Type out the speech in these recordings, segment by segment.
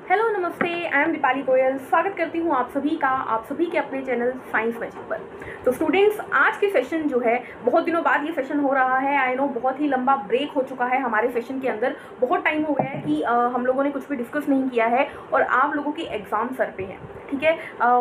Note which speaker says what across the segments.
Speaker 1: Hello नमस्ते, I am Deepali Goyal. स्वागत करती हूँ आप सभी का आप सभी के अपने चैनल साइंस मैजिक पर। तो स्टूडेंट्स, आज के सेशन जो है बहुत दिनों बाद ये सेशन हो रहा है। आई नो बहुत ही लंबा ब्रेक हो चुका है हमारे सेशन के अंदर। बहुत टाइम हो गया है कि हम लोगों ने कुछ भी डिस्कस नहीं किया है और आप लोगों के एग्ज़ाम सर पे हैं। ठीक है,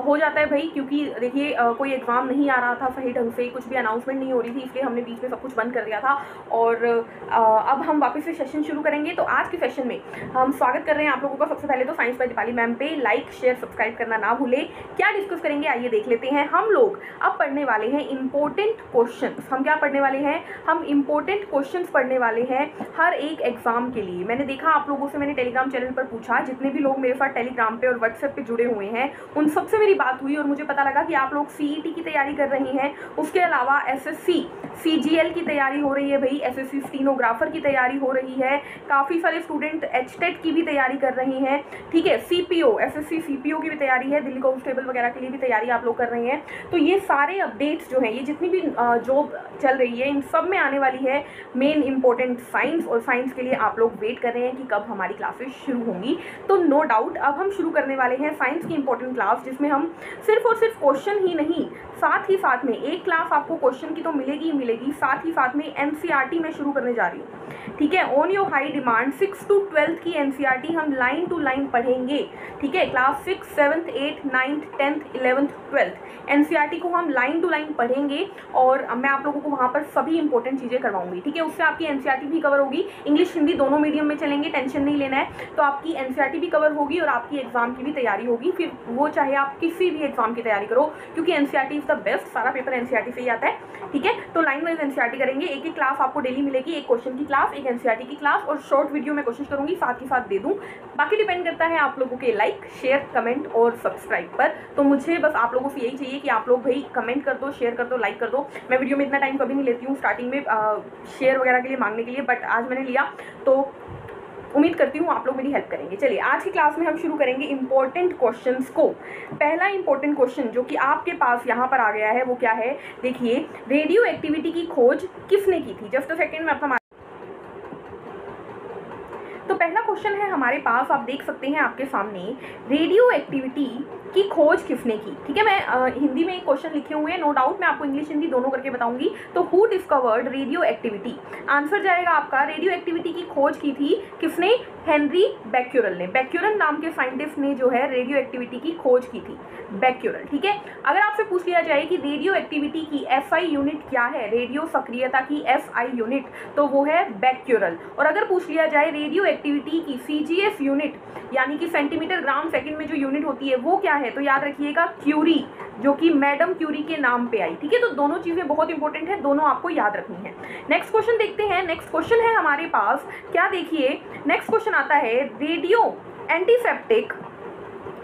Speaker 1: हो जाता है भाई, क्योंकि देखिए कोई एग्ज़ाम नहीं आ रहा था सही ढंग से, कुछ भी अनाउंसमेंट नहीं हो रही थी, इसलिए हमने बीच में सब कुछ बंद कर दिया था। और अब हम वापस से सेशन शुरू करेंगे। तो आज के सेशन में हम स्वागत कर रहे हैं आप लोगों का। सबसे पहले तो साइंस बाय दीपाली मैम पे लाइक शेयर सब्सक्राइब करना ना भूलें। क्या डिस्कस करेंगे आइए देख लेते हैं। हम लोग अब पढ़ने वाले हैं इंपॉर्टेंट क्वेश्चंस। हम क्या पढ़ने वाले हैं? हम इंपॉर्टेंट क्वेश्चंस पढ़ने वाले हैं हर एक एग्जाम के लिए। मैंने देखा आप लोगों से, मैंने टेलीग्राम चैनल पर पूछा, जितने भी लोग मेरे साथ टेलीग्राम पे और व्हाट्सएप पे जुड़े हुए हैं उन सबसे मेरी बात हुई और मुझे पता लगा कि आप लोग सीईटी की तैयारी कर रहे हैं। उसके अलावा एसएससी सीजीएल की तैयारी हो रही है भाई, एसएससी स्टेनोग्राफर की तैयारी हो रही है। काफ़ी सारे स्टूडेंट एचटेट की भी तैयारी कर रहे हैं। ठीक है, सीपीओ एसएससी सीपीओ की भी तैयारी है, दिल्ली कांस्टेबल वगैरह के लिए भी तैयारी आप लोग कर रहे हैं। तो ये सारे अपडेट्स जो हैं, ये जितनी भी जॉब चल रही है, इन सब में आने वाली है मेन इंपॉर्टेंट साइंस। और साइंस के लिए आप लोग वेट कर रहे हैं कि कब हमारी क्लासेस शुरू होंगी। तो नो डाउट अब हम शुरू करने वाले हैं साइंस की इंपॉर्टेंट क्लास, जिसमें हम सिर्फ और सिर्फ क्वेश्चन ही नहीं, साथ ही साथ में एक क्लास आपको क्वेश्चन की तो मिलेगी ही मिलेगी, साथ ही साथ में एनसीईआरटी में शुरू करने जा रही हूँ। ठीक है, on your high demand 6 to 12 की एनसीईआरटी हम लाइन टू लाइन पढ़ेंगे। ठीक है, क्लास 6, 7, 8, 9, 10, 11, 12 एनसीईआरटी को हम लाइन टू लाइन पढ़ेंगे और मैं आप लोगों को वहाँ पर सभी इंपॉर्टेंट चीज़ें करवाऊंगी। ठीक है, उससे आपकी एनसीईआरटी भी कवर होगी। इंग्लिश हिंदी दोनों मीडियम में चलेंगे, टेंशन नहीं लेना है। तो आपकी एनसीईआरटी भी कवर होगी और आपकी एग्जाम की भी तैयारी होगी। फिर वो चाहे आप किसी भी एग्जाम की तैयारी करो, क्योंकि एनसीईआरटी इज द बेस्ट, सारा पेपर एनसीईआरटी से ही आता है। ठीक है, तो लाइन वाइज एनसीईआरटी करेंगे। एक एक क्लास आपको डेली मिलेगी, एक क्वेश्चन की क्लास, एक एनसीईआरटी की क्लास और शॉर्ट वीडियो में कोशिश करूंगी साथ ही साथ दे दूं। बाकी डिपेंड करता है आप लोगों के लाइक शेयर कमेंट और सब्सक्राइब पर। तो मुझे बस आप लोगों से यही चाहिए कि आप लोग भाई कमेंट कर दो, शेयर कर दो, लाइक कर दो। मैं वीडियो में इतना टाइम कभी नहीं लेती हूँ स्टार्टिंग में शेयर वगैरह के लिए मांगने के लिए, बट आज मैंने लिया तो उम्मीद करती हूँ आप लोग मेरी हेल्प करेंगे। चलिए आज की क्लास में हम शुरू करेंगे इंपॉर्टेंट क्वेश्चंस को। पहला इंपॉर्टेंट क्वेश्चन जो कि आपके पास यहाँ पर आ गया है वो क्या है? देखिए, रेडियो एक्टिविटी की खोज किसने की थी? जस्ट अ सेकेंड में अपना तो पहला क्वेश्चन है हमारे पास, आप देख सकते हैं आपके सामने, रेडियो एक्टिविटी की खोज किसने की। ठीक है, मैं हिंदी में एक क्वेश्चन लिखे हुए हैं, नो डाउट मैं आपको इंग्लिश हिंदी दोनों करके बताऊंगी। तो who discovered radio activity? Answer जाएगा आपका, रेडियो एक्टिविटी की खोज की थी किसने? हेनरी बैक्यूरेल ने। बैक्यूरेल नाम के साइंटिस्ट ने जो है रेडियो एक्टिविटी की खोज की थी, बैक्यूरेल। ठीक है, अगर आपसे पूछ लिया जाए कि रेडियो एक्टिविटी की एसआई यूनिट क्या है, रेडियो सक्रियता की एसआई यूनिट, तो वो है बैक्यूरेल। और अगर पूछ लिया जाए रेडियो एक्टिविटी की सीजीएस यूनिट, यानी कि सेंटीमीटर ग्राम सेकंड में जो यूनिट होती है वो क्या है, तो याद रखिएगा क्यूरी, जो कि मैडम क्यूरी के नाम पे आई। ठीक है, तो दोनों चीजें बहुत इंपॉर्टेंट है, दोनों आपको याद रखनी है। नेक्स्ट क्वेश्चन देखते हैं। नेक्स्ट क्वेश्चन है हमारे पास, क्या देखिए, नेक्स्ट क्वेश्चन आता है, रेडियो एंटीसेप्टिक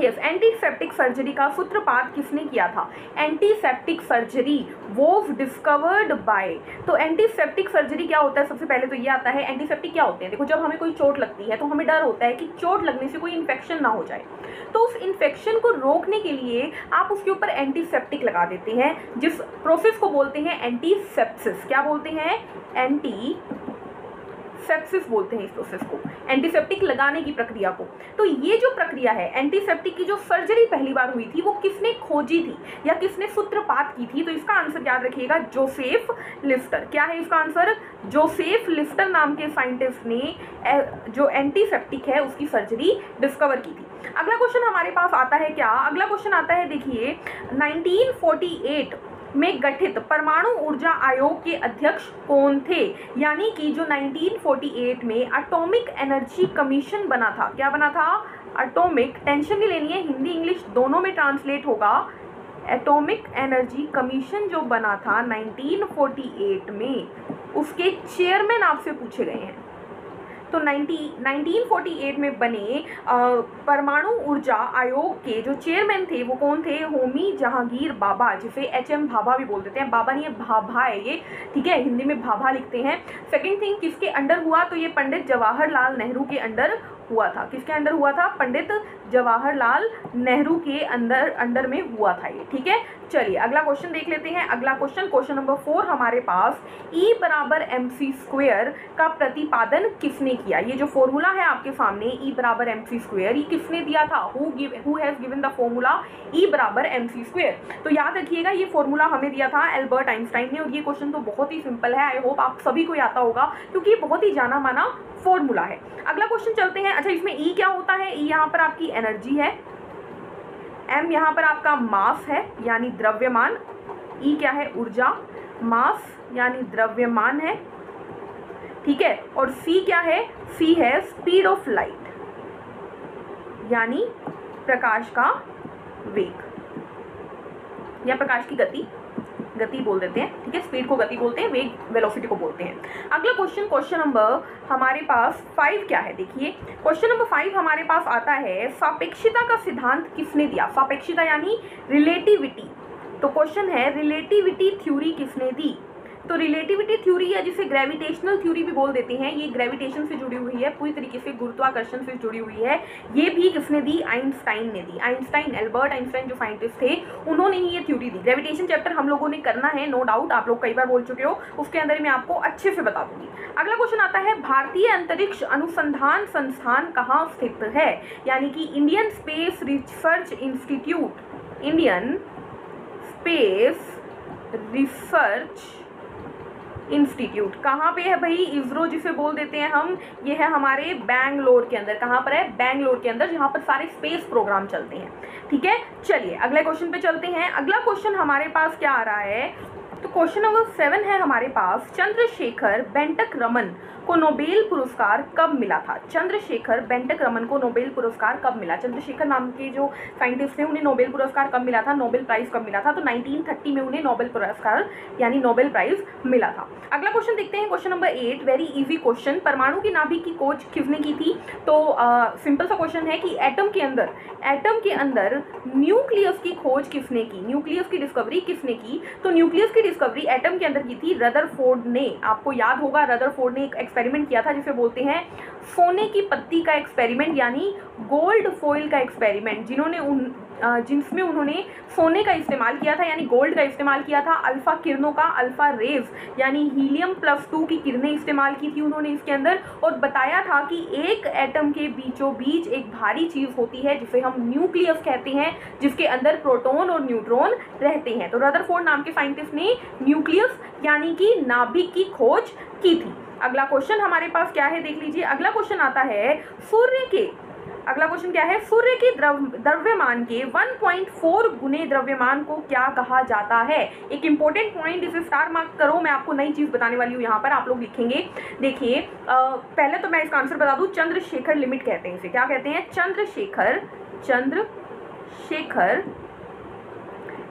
Speaker 1: एंटीसेप्टिक सर्जरी का सूत्रपात किसने किया था? Antiseptic surgery was discovered by. तो एंटीसेप्टिक सर्जरी क्या होता है? सबसे पहले तो ये आता है, एंटीसेप्टिक क्या होते हैं? देखो, जब हमें कोई चोट लगती है तो हमें डर होता है कि चोट लगने से कोई इन्फेक्शन ना हो जाए, तो उस इन्फेक्शन को रोकने के लिए आप उसके ऊपर एंटीसेप्टिक लगा देते हैं, जिस प्रोसेस को बोलते हैं एंटीसेप्सिस। क्या बोलते हैं? सेप्सिस बोलते हैं इस प्रोसेस को, एंटीसेप्टिक लगाने की प्रक्रिया को। तो ये जो प्रक्रिया है, एंटीसेप्टिक की जो सर्जरी पहली बार हुई थी, वो किसने खोजी थी या किसने सूत्रपात की थी? तो इसका आंसर याद रखिएगा, जोसेफ लिफ्टर। क्या है इसका आंसर? जोसेफ लिफ्टर नाम के साइंटिस्ट ने जो एंटीसेप्टिक है उसकी सर्जरी डिस्कवर की थी। अगला क्वेश्चन हमारे पास आता है क्या? अगला क्वेश्चन आता है, देखिए, 1948 में गठित परमाणु ऊर्जा आयोग के अध्यक्ष कौन थे? यानी कि जो 1948 में एटॉमिक एनर्जी कमीशन बना था, क्या बना था? एटॉमिक, टेंशन नहीं लेनी है, हिंदी इंग्लिश दोनों में ट्रांसलेट होगा। एटॉमिक एनर्जी कमीशन जो बना था 1948 में, उसके चेयरमैन आपसे पूछे गए हैं। तो 1948 में बने परमाणु ऊर्जा आयोग के जो चेयरमैन थे वो कौन थे? होमी जहांगीर बाबा, जिसे एचएम भाभा भी बोल देते हैं। बाबा नहीं है, भाभा है ये। ठीक है, हिंदी में भाभा लिखते हैं। सेकंड थिंग किसके अंडर हुआ? तो ये पंडित जवाहरलाल नेहरू के अंडर हुआ था, किसके अंडर हुआ था? पंडित जवाहरलाल नेहरू के अंडर में हुआ था ये, ठीक है। चलिए अगला क्वेश्चन देख लेते हैं। अगला क्वेश्चन नंबर 4 हमारे पास, E बराबर mc² का प्रतिपादन किसने किया? ये जो फॉर्मूला है आपके सामने E बराबर mc², ये किसने दिया था? Who has given the formula E बराबर mc²? तो याद रखिएगा ये फॉर्मूला हमें दिया था एल्बर्ट आइंस्टाइन ने, और ये क्वेश्चन तो बहुत ही सिंपल है, आई होप आप सभी को आता होगा क्योंकि ये बहुत ही जाना माना फॉर्मूला है। अगला क्वेश्चन चलते हैं। अच्छा, इसमें E क्या होता है? E यहाँ पर आपकी एनर्जी है, M यहाँ पर आपका मास है यानी द्रव्यमान, E क्या है? ऊर्जा, मास यानी द्रव्यमान है, ठीक है। और C क्या है? C है स्पीड ऑफ लाइट यानी प्रकाश का वेग या प्रकाश की गति बोल देते हैं, ठीक है। स्पीड को गति बोलते हैं, वेग वेलोसिटी को बोलते हैं। अगला क्वेश्चन नंबर हमारे पास 5 क्या है? देखिए क्वेश्चन नंबर 5 हमारे पास आता है, सापेक्षता का सिद्धांत किसने दिया? सापेक्षता यानी रिलेटिविटी। तो क्वेश्चन है रिलेटिविटी थ्योरी किसने दी? तो रिलेटिविटी थ्योरी या जिसे ग्रेविटेशनल थ्योरी भी बोल देते हैं, ये ग्रेविटेशन से जुड़ी हुई है, पूरी तरीके से गुरुत्वाकर्षण से जुड़ी हुई है। ये भी किसने दी? आइंस्टाइन ने दी। आइंस्टाइन, एल्बर्ट आइंस्टाइन जो साइंटिस्ट थे, उन्होंने ही ये थ्योरी दी। ग्रेविटेशन चैप्टर हम लोगों ने करना है, नो डाउट, आप लोग कई बार बोल चुके हो, उसके अंदर मैं आपको अच्छे से बता दूंगी। अगला क्वेश्चन आता है, भारतीय अंतरिक्ष अनुसंधान संस्थान कहाँ स्थित है? यानी कि Indian space research institute, Indian space research institute कहाँ पे है भाई? इसरो जिसे बोल देते हैं हम, ये है हमारे बैंगलोर के अंदर। कहाँ पर है? बैंगलोर के अंदर, जहाँ पर सारे स्पेस प्रोग्राम चलते हैं, ठीक है। चलिए अगले क्वेश्चन पे चलते हैं। अगला क्वेश्चन हमारे पास क्या आ रहा है? तो क्वेश्चन नंबर 7 है हमारे पास, चंद्रशेखर बेंटक रमन को नोबेल पुरस्कार कब मिला था? चंद्रशेखर बेंटक रमन को नोबेल पुरस्कार कब मिला? चंद्रशेखर नाम के जो साइंटिस्ट थे उन्हें नोबेल पुरस्कार कब मिला था? नोबेल प्राइज कब मिला था? तो 1930 में उन्हें नोबेल पुरस्कार यानी नोबेल प्राइज मिला था। अगला क्वेश्चन देखते हैं, question number 8, very easy question, परमाणु की नाभिक की खोज किसने की थी? तो सिंपल सा क्वेश्चन है कि एटम के अंदर न्यूक्लियस की खोज किसने की? न्यूक्लियस की डिस्कवरी किसने की? तो न्यूक्लियस की डिस्कवरी एटम के अंदर की थी रदरफोर्ड ने। आपको याद होगा रदरफोर्ड ने एक एक्सपेरिमेंट किया था जिसे बोलते हैं सोने की पत्ती का एक्सपेरिमेंट यानी गोल्ड फॉइल का एक्सपेरिमेंट, जिसमें उन्होंने सोने का इस्तेमाल किया था यानी गोल्ड का इस्तेमाल किया था। अल्फा किरणों का, अल्फा रेज यानी हीलियम+2 की किरणें इस्तेमाल की थी उन्होंने इसके अंदर, और बताया था कि एक एटम के बीचों बीच एक भारी चीज़ होती है जिसे हम न्यूक्लियस कहते हैं, जिसके अंदर प्रोटॉन और न्यूट्रॉन रहते हैं। तो रदरफोर्ड नाम के साइंटिस्ट ने न्यूक्लियस यानी कि नाभिक की खोज की थी। अगला क्वेश्चन हमारे पास क्या है? देख लीजिए अगला क्वेश्चन आता है, अगला क्वेश्चन क्या है? सूर्य के द्रव्यमान के 1.4 गुने द्रव्यमान को क्या कहा जाता है? एक इंपॉर्टेंट पॉइंट, इसे स्टार मार्क करो, मैं आपको नई चीज बताने वाली हूँ यहाँ पर, आप लोग लिखेंगे। देखिए पहले तो मैं इसका आंसर बता दूँ, चंद्रशेखर लिमिट कहते हैं इसे। क्या कहते हैं? चंद्रशेखर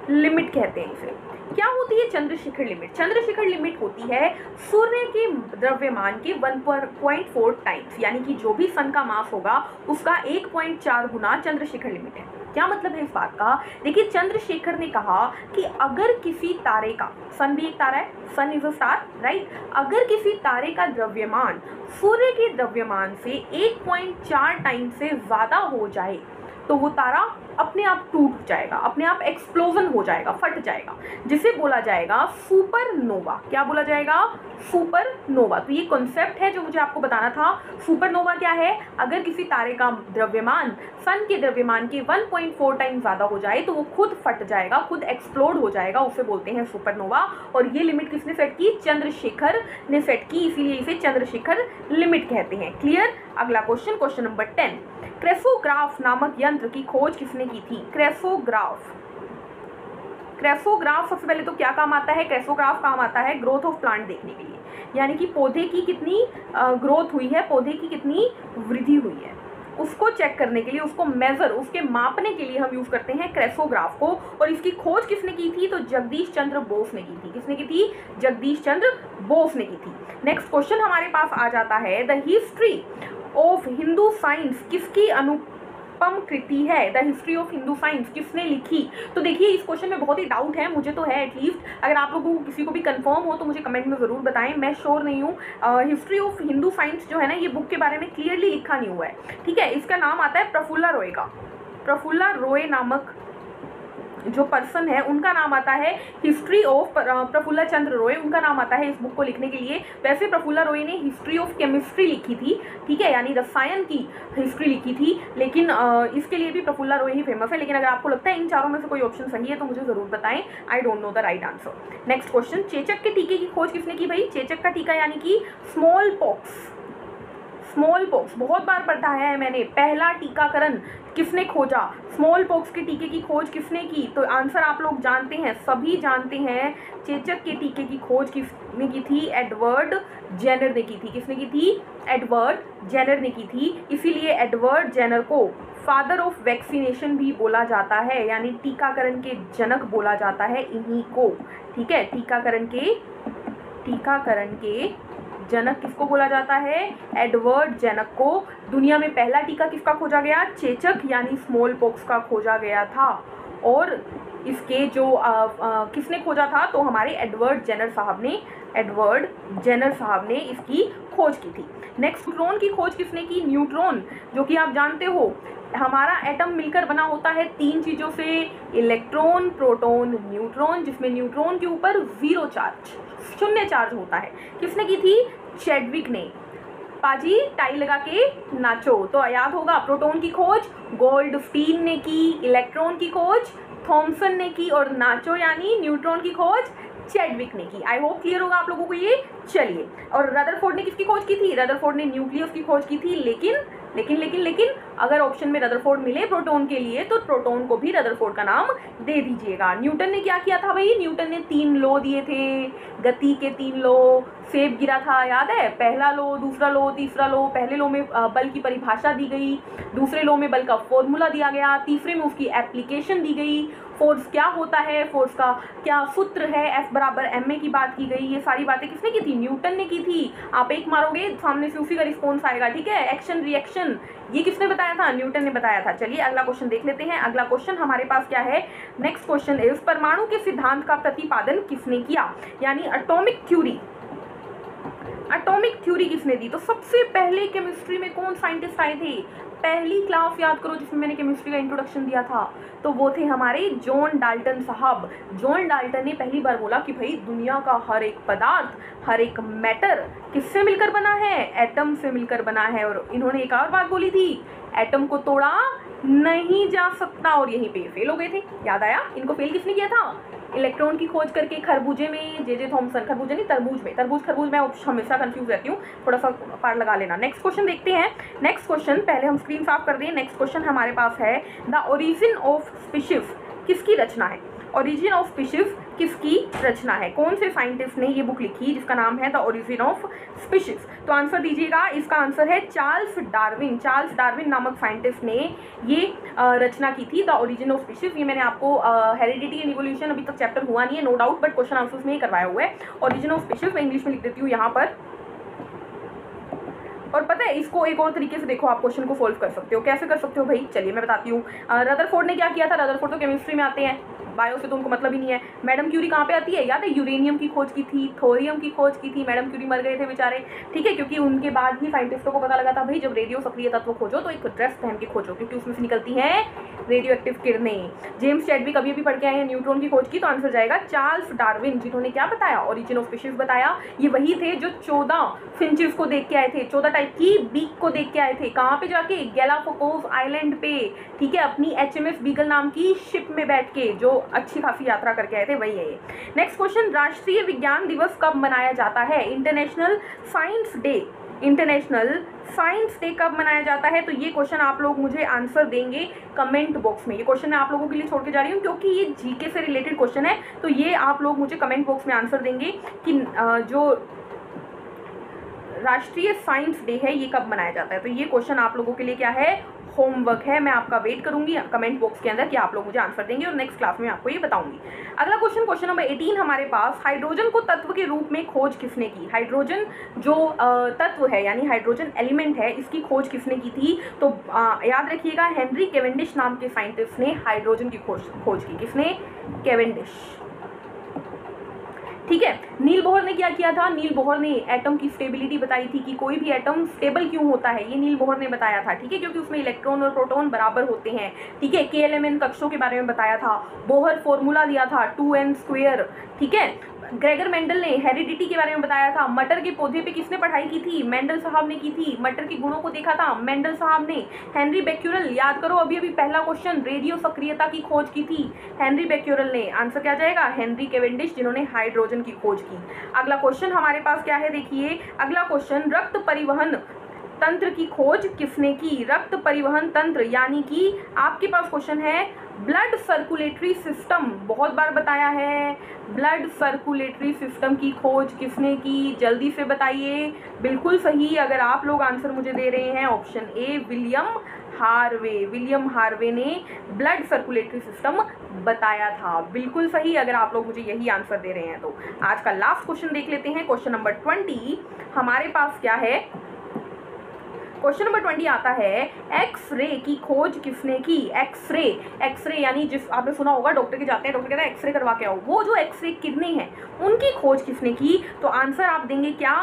Speaker 1: लिमिट कहते हैं इसे। क्या होती है चंद्रशेखर लिमिट? चंद्रशेखर लिमिट होती है सूर्य के द्रव्यमान के 1.4 टाइम्स, यानी कि जो भी सन का मास होगा उसका 1.4 गुना चंद्रशेखर लिमिट है। क्या मतलब है इस बात का? देखिए चंद्रशेखर ने कहा कि अगर किसी तारे का, सन भी एक तारा है, सन इज अ स्टार, राइट, अगर किसी तारे का द्रव्यमान सूर्य के द्रव्यमान से 1.4 टाइम से ज़्यादा हो जाए तो वो तारा अपने आप टूट जाएगा, अपने आप एक्सप्लोजन हो जाएगा, फट जाएगा, जिसे बोला जाएगा सुपरनोवा। क्या बोला जाएगा? सुपरनोवा। तो ये कॉन्सेप्ट है जो मुझे आपको बताना था। सुपरनोवा क्या है? अगर किसी तारे का द्रव्यमान सन के द्रव्यमान के 1.4 टाइम ज़्यादा हो जाए तो वो खुद फट जाएगा, खुद एक्सप्लोड हो जाएगा, उसे बोलते हैं सुपरनोवा। और ये लिमिट किसने सेट की? चंद्रशेखर ने सेट की, इसीलिए इसे चंद्रशेखर लिमिट कहते हैं। क्लियर? अगला क्वेश्चन नंबर 10, क्रेसोग्राफ नामक यंत्र की खोज किसने की थी? क्रेसोग्राफ सबसे पहले तो क्या काम आता है? क्रेसोग्राफ काम आता है ग्रोथ ऑफ प्लांट देखने के लिए, यानी कि पौधे की कितनी ग्रोथ हुई है, पौधे की कितनी वृद्धि हुई है, उसको चेक करने के लिए, उसको मेजर, उसके मापने के लिए हम यूज करते हैं क्रेसोग्राफ को। और इसकी खोज किसने की थी? तो जगदीश चंद्र बोस ने की थी। किसने की थी? जगदीश चंद्र बोस ने की थी। नेक्स्ट क्वेश्चन हमारे पास आ जाता है, the history of Hindu science अनुपम कृति है? The history of Hindu science किसने लिखी? तो देखिए इस क्वेश्चन में बहुत ही डाउट है, मुझे तो है एटलीस्ट। अगर आप लोगों को किसी को भी कंफर्म हो तो मुझे कमेंट में ज़रूर बताएं, मैं श्योर नहीं हूँ। हिस्ट्री ऑफ हिंदू साइंस जो है ना, ये बुक के बारे में क्लियरली लिखा नहीं हुआ है, ठीक है। इसका नाम आता है प्रफुल्ला रॉय का। प्रफुल्ला रॉय नामक जो पर्सन है उनका नाम आता है हिस्ट्री ऑफ, प्रफुल्ला चंद्र रॉय उनका नाम आता है इस बुक को लिखने के लिए। वैसे प्रफुल्ला रॉय ने हिस्ट्री ऑफ केमिस्ट्री लिखी थी, ठीक है, यानी रसायन की हिस्ट्री लिखी थी, लेकिन इसके लिए भी प्रफुल्ला रॉय ही फेमस है। लेकिन अगर आपको लगता है इन चारों में से कोई ऑप्शन सही है तो मुझे ज़रूर बताएं, I don't know the right answer. Next question, चेचक के टीके की खोज किसने की भाई? चेचक का टीका यानी कि स्मॉल पॉक्स, स्मॉल पॉक्स बहुत बार पढ़ा है मैंने। पहला टीकाकरण किसने खोजा? स्मॉल पॉक्स के टीके की खोज किसने की? तो आंसर आप लोग जानते हैं, सभी जानते हैं। चेचक के टीके की खोज किसने की थी? एडवर्ड जेनर ने की थी। किसने की थी? एडवर्ड जेनर ने की थी। इसीलिए एडवर्ड जेनर को फादर ऑफ वैक्सीनेशन भी बोला जाता है, यानी टीकाकरण के जनक बोला जाता है इन्हीं को, ठीक है। टीकाकरण के जनक किसको बोला जाता है? एडवर्ड जेनर को। दुनिया में पहला टीका किसका खोजा गया? चेचक यानी स्मॉल पॉक्स का खोजा गया था। और इसके जो किसने खोजा था? तो हमारे एडवर्ड जेनर साहब ने इसकी खोज की थी। नेक्स्ट, न्यूट्रॉन की खोज किसने की? न्यूट्रॉन, जो कि आप जानते हो हमारा एटम मिलकर बना होता है 3 चीज़ों से, इलेक्ट्रॉन, प्रोटॉन, न्यूट्रॉन, जिसमें न्यूट्रॉन के ऊपर 0 चार्ज, शून्य चार्ज होता है। किसने की थी? चैडविक ने। पाजी टाई लगा के नाचो, तो याद होगा। प्रोटॉन की खोज गोल्डस्टीन ने की, इलेक्ट्रॉन की खोज थॉमसन ने की, और नाचो यानी न्यूट्रॉन की खोज चैडविक ने की। आई होप क्लियर होगा आप लोगों को ये। चलिए, और रदरफोर्ड ने किसकी खोज की थी? रदरफोर्ड ने न्यूक्लियस की खोज की थी। लेकिन अगर ऑप्शन में रदरफोर्ड मिले प्रोटॉन के लिए तो प्रोटॉन को भी रदरफोर्ड का नाम दे दीजिएगा। न्यूटन ने क्या किया था भाई? न्यूटन ने 3 लॉ दिए थे, गति के 3 लॉ। सेब गिरा था, याद है? पहला लॉ, दूसरा लॉ, तीसरा लॉ। पहले लॉ में बल की परिभाषा दी गई, दूसरे लॉ में बल का फॉर्मूला दिया गया, तीसरे में उसकी एप्लीकेशन दी गई। फोर्स क्या होता है, फोर्स का क्या सूत्र है, F बराबर ma की बात की गई। ये सारी बातें किसने की थी? न्यूटन ने की थी। आप एक मारोगे सामने से उसी का रिस्पॉन्स आएगा, ठीक है। एक्शन रिएक्शन ये किसने बताया था? न्यूटन ने बताया था। चलिए अगला क्वेश्चन देख लेते हैं। अगला क्वेश्चन हमारे पास क्या है? नेक्स्ट क्वेश्चन इज, परमाणु के सिद्धांत का प्रतिपादन किसने किया? यानी एटॉमिक थ्योरी किसने दी? तो सबसे पहले केमिस्ट्री में कौन साइंटिस्ट आए थे? पहली क्लास याद करो जिसमें मैंने केमिस्ट्री का इंट्रोडक्शन दिया था, तो वो थे हमारे जॉन डाल्टन साहब। जॉन डाल्टन ने पहली बार बोला कि भाई दुनिया का हर एक पदार्थ, हर एक मैटर किससे मिलकर बना है? एटम से मिलकर बना है। और इन्होंने एक और बात बोली थी, एटम को तोड़ा नहीं जा सकता, और यहीं पे फेल हो गए थे। याद आया? इनको फेल किसने किया था? इलेक्ट्रॉन की खोज करके खरबूजे में, जे थॉमसन, खरबूजे नहीं तरबूज में, खरबूज में हमेशा कंफ्यूज रहती हूँ, थोड़ा सा पार लगा लेना। नेक्स्ट क्वेश्चन देखते हैं। नेक्स्ट क्वेश्चन, पहले हम स्क्रीन साफ कर दें। नेक्स्ट क्वेश्चन हमारे पास है, द ओरिजिन ऑफ स्पीशीज किसकी रचना है? ओरिजिन ऑफ स्पीशीज किसकी रचना है? कौन से साइंटिस्ट ने ये बुक लिखी जिसका नाम है द ओरिजिन ऑफ स्पीशीज? तो आंसर दीजिएगा। इसका आंसर है चार्ल्स डार्विन। चार्ल्स डार्विन नामक साइंटिस्ट ने ये रचना की थी, द ओरिजिन ऑफ स्पीशीज। ये मैंने आपको हेरिडिटी एंड इवोल्यूशन अभी तक चैप्टर हुआ नहीं है, no doubt, but question answers में ही करवाया हुआ है। ओरिजिन ऑफ स्पीशीज मैं इंग्लिश में लिख देती हूँ यहाँ पर। और पता है इसको एक और तरीके से देखो, आप क्वेश्चन को सोल्व कर सकते हो। कैसे कर सकते हो भाई? चलिए मैं बताती हूँ। रदरफोर्ड ने क्या किया था? रदरफोर्ड तो केमिस्ट्री में आते हैं, बायो से तो उनको मतलब ही नहीं है। मैडम क्यूरी कहाँ पे आती है? याद है? यूरेनियम की खोज की थी, थोरियम की खोज की थी। मैडम क्यूरी मर गए थे बेचारे, ठीक है, क्योंकि उनके बाद ही साइंटिस्टों को पता लगा था भाई जब रेडियो सक्रिय तत्व खोजो तो एक ड्रेस पहन के खोजो, क्योंकि उसमें से निकलती हैं रेडियो एक्टिव किरणें। जेम्स चैडविक अभी भी पढ़ के आए हैं न्यूट्रॉन की खोज की, तो आंसर जाएगा चार्ल्स डार्विन, जिन्होंने क्या बताया? ओरिजिन ऑफ स्पीशीज बताया। ये वही थे जो 14 फिंचेस को देख के आए थे, 14 टाइप की बीक को देख के आए थे। कहाँ पे जाके? गैलापागोस आइलैंड पे, ठीक है, अपनी HMS बीगल नाम की शिप में बैठ के, जो अच्छी खासी यात्रा करके आए थे, वही है ये। नेक्स्ट क्वेश्चन, राष्ट्रीय विज्ञान दिवस कब मनाया जाता है? इंटरनेशनल साइंस डे कब मनाया जाता है? तो ये क्वेश्चन आप लोग मुझे आंसर देंगे कमेंट बॉक्स में। ये क्वेश्चन मैं आप लोगों के लिए छोड़ के जा रही हूँ क्योंकि ये जीके से रिलेटेड क्वेश्चन है, तो ये आप लोग मुझे कमेंट बॉक्स में आंसर देंगे कि जो राष्ट्रीय साइंस डे है ये कब मनाया जाता है। तो ये क्वेश्चन आप लोगों के लिए क्या है? होमवर्क है। मैं आपका वेट करूंगी कमेंट बॉक्स के अंदर कि आप लोग मुझे आंसर देंगे और नेक्स्ट क्लास में आपको ये बताऊंगी। अगला क्वेश्चन, क्वेश्चन नंबर 18 हमारे पास, हाइड्रोजन को तत्व के रूप में खोज किसने की? हाइड्रोजन जो तत्व है यानी हाइड्रोजन एलिमेंट है, इसकी खोज किसने की थी? तो याद रखिएगा, हेनरी कैवेंडिश नाम के साइंटिस्ट ने हाइड्रोजन की खोज की। किसने? कैवेंडिश। ठीक है। नील बोहर ने क्या किया था? नील बोहर ने एटम की स्टेबिलिटी बताई थी कि कोई भी एटम स्टेबल क्यों होता है, ये नील बोहर ने बताया था। ठीक है, क्योंकि उसमें इलेक्ट्रॉन और प्रोटॉन बराबर होते हैं। ठीक है, KLMN कक्षों के बारे में बताया था, बोहर फॉर्मूला दिया था 2n²। ठीक है, ग्रेगर मेंडल ने हेरिडिटी के बारे में बताया था। मटर के पौधे पे किसने पढ़ाई की थी? मेंडल साहब ने की थी। मटर के गुणों को देखा था मेंडल साहब ने। हेनरी बेक्यूरेल, याद करो अभी अभी पहला क्वेश्चन, रेडियो सक्रियता की खोज की थी हेनरी बेक्यूरेल ने। आंसर क्या जाएगा? हेनरी कैवेंडिश, जिन्होंने हाइड्रोजन की खोज की। अगला क्वेश्चन हमारे पास क्या है, देखिए अगला क्वेश्चन, रक्त परिवहन तंत्र की खोज किसने की? रक्त परिवहन तंत्र यानी कि आपके पास क्वेश्चन है ब्लड सर्कुलेटरी सिस्टम, बहुत बार बताया है, ब्लड सर्कुलेटरी सिस्टम की खोज किसने की? जल्दी से बताइए। बिल्कुल सही, अगर आप लोग आंसर मुझे दे रहे हैं, option A William Harvey. William Harvey ने ब्लड सर्कुलेटरी सिस्टम बताया था। बिल्कुल सही, अगर आप लोग मुझे यही आंसर दे रहे हैं तो। आज का लास्ट क्वेश्चन देख लेते हैं, क्वेश्चन नंबर 20 हमारे पास क्या है? क्वेश्चन नंबर 20 आता है, एक्सरे की खोज किसने की? एक्सरे, एक्सरे यानी जिस आपने सुना होगा डॉक्टर के जाते हैं, डॉक्टर कहता है एक्सरे करवा के आओ, वो जो एक्सरे किरणें हैं उनकी खोज किसने की? तो आंसर आप देंगे क्या?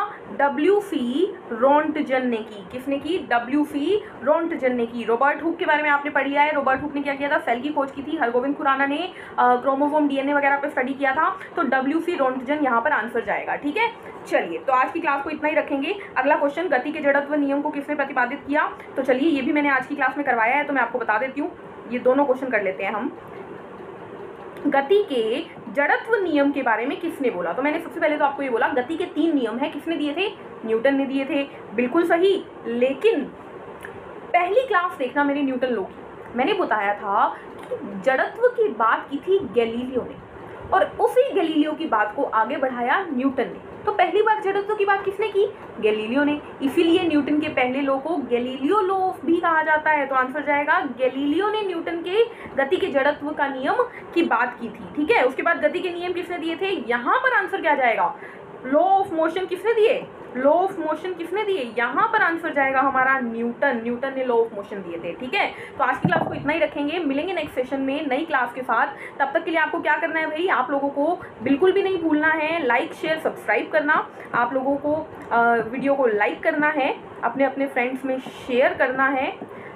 Speaker 1: WC रोंटजन ने की। किसने की? WC रोंटजन ने की। रॉबर्ट हुक के बारे में आपने पढ़ लिया है, रॉबर्ट हुक ने क्या किया था? सेल की खोज की थी। हरगोविंद खुराना ने क्रोमोसोम DNA वगैरह पे स्टडी किया था। तो WC रोंटजन यहाँ पर आंसर जाएगा। ठीक है, चलिए तो आज की क्लास को इतना ही रखेंगे। अगला क्वेश्चन, गति के जड़त्व नियम को किसने प्रतिपादित किया? तो चलिए ये भी मैंने आज की क्लास में करवाया है, तो मैं आपको बता देती हूँ। ये दोनों क्वेश्चन कर लेते हैं हम। गति के जड़त्व नियम के बारे में किसने बोला? तो मैंने सबसे पहले तो आपको ये बोला, गति के 3 नियम है, किसने दिए थे? न्यूटन ने दिए थे। बिल्कुल सही, लेकिन पहली क्लास देखना मेरी न्यूटन लो की, मैंने बताया था कि जड़त्व की बात की थी गैलीलियो ने, और उसी गैलीलियो की बात को आगे बढ़ाया न्यूटन ने। तो पहली बार जड़त्व की बात किसने की? गैलीलियो ने। इसीलिए न्यूटन के पहले लॉ को गैलीलियो लॉ भी कहा जाता है। तो आंसर जाएगा, गैलीलियो ने न्यूटन के गति के जड़त्व का नियम की बात की थी। ठीक है, उसके बाद गति के नियम किसने दिए थे? यहाँ पर आंसर क्या जाएगा? लॉ ऑफ मोशन किसने दिए? लॉ ऑफ मोशन किसने दिए? यहाँ पर आंसर जाएगा हमारा न्यूटन। न्यूटन ने लॉ ऑफ मोशन दिए थे। ठीक है, तो आज की क्लास को इतना ही रखेंगे, मिलेंगे नेक्स्ट सेशन में नई क्लास के साथ। तब तक के लिए आपको क्या करना है भाई, आप लोगों को बिल्कुल भी नहीं भूलना है लाइक शेयर सब्सक्राइब करना। आप लोगों को वीडियो को लाइक करना है, अपने अपने फ्रेंड्स में शेयर करना है,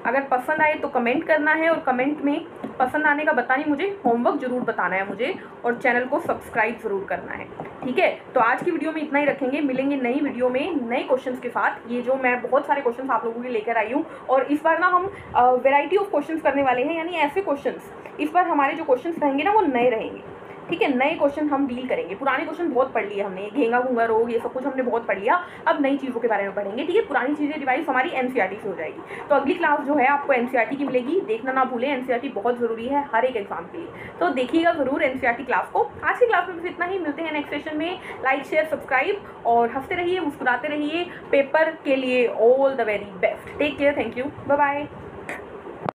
Speaker 1: अगर पसंद आए तो कमेंट करना है, और कमेंट में पसंद आने का बतानी मुझे, होमवर्क जरूर बताना है मुझे, और चैनल को सब्सक्राइब जरूर करना है। ठीक है, तो आज की वीडियो में इतना ही रखेंगे, मिलेंगे नई वीडियो में नए क्वेश्चंस के साथ। ये जो मैं बहुत सारे क्वेश्चंस आप लोगों के लिए लेकर आई हूँ, और इस बार ना हम वैरायटी ऑफ क्वेश्चंस करने वाले हैं, यानी ऐसे क्वेश्चंस इस बार हमारे जो क्वेश्चंस रहेंगे ना वो नए रहेंगे। ठीक है, नए क्वेश्चन हम डील करेंगे। पुराने क्वेश्चन बहुत पढ़ लिए हमने, घेंगा घूंगा रोग, ये सब कुछ हमने बहुत पढ़ लिया। अब नई चीज़ों के बारे में पढ़ेंगे। ठीक है, पुरानी चीज़ें रिवाइज हमारी NCERT से हो जाएगी। तो अगली क्लास जो है आपको NCERT की मिलेगी, देखना ना भूलें। NCERT बहुत ज़रूरी है हर एक एग्जाम के लिए, तो देखिएगा ज़रूर NCERT क्लास को। आज की क्लास में बस इतना ही, मिलते हैं नेक्स्ट सेशन में। लाइक शेयर सब्सक्राइब, और हंसते रहिए, मुस्कुराते रहिए। पेपर के लिए all the very best. Take care, thank you, bye bye.